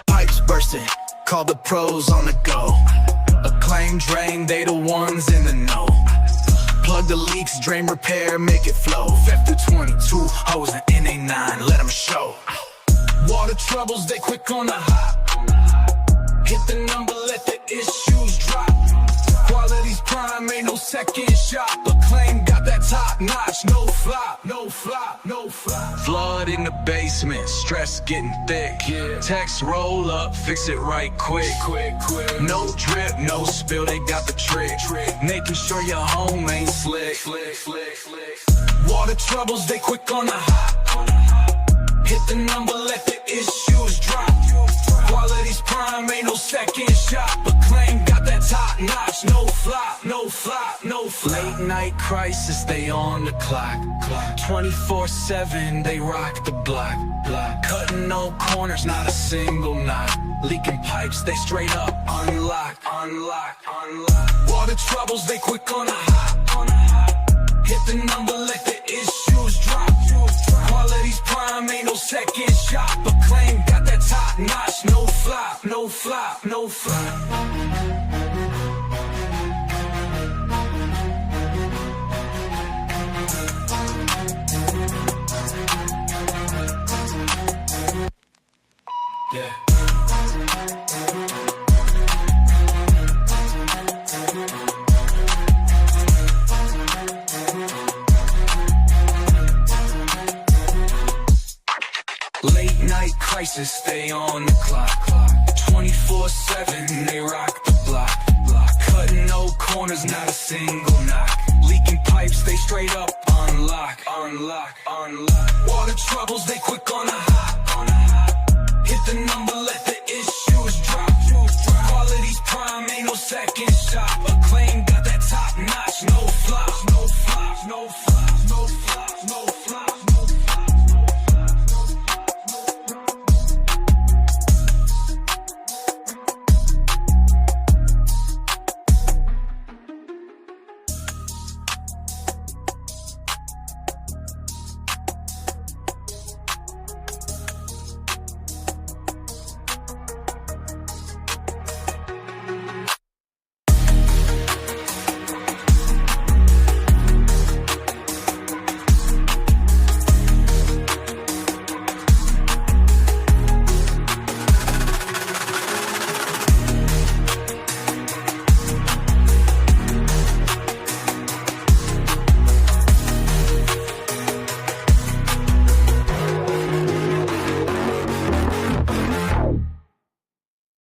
Pipes bursting, call the pros on the go. Acclaimed drain, they the ones in the know. Plug the leaks, drain repair, make it flow. 50-22, hose and NA9, let them show. Water troubles, they quick on the hop. Hit the number, let the issues drop. Quality's prime, ain't no second shot. Acclaimed got that top notch, no flop, no flop, no flop. Flood in the basement, stress getting thick. Text roll up, fix it right quick. No drip, no spill, they got the trick. Making sure your home ain't slick. Water troubles, they quick on the hop. Hit the number, let the issues drop. Quality's prime, ain't no second shot. Acclaimed got that top notch, no flop, no flop, no flop. Late night crisis, they on the clock. 24/7, they rock the block. Cutting no corners, not a single knot. Leaking pipes, they straight up unlock. Water troubles, they quick on the hop. Hit the number, let the issues drop. Quality's prime, ain't no second shot. Acclaimed got that top notch, no flop, no flop, no flop. Yeah. Late night crisis, stay on the clock. 24/7, they rock the block. Cutting no corners, not a single knock. Leaking pipes, they straight up unlock. Water troubles, they quick on the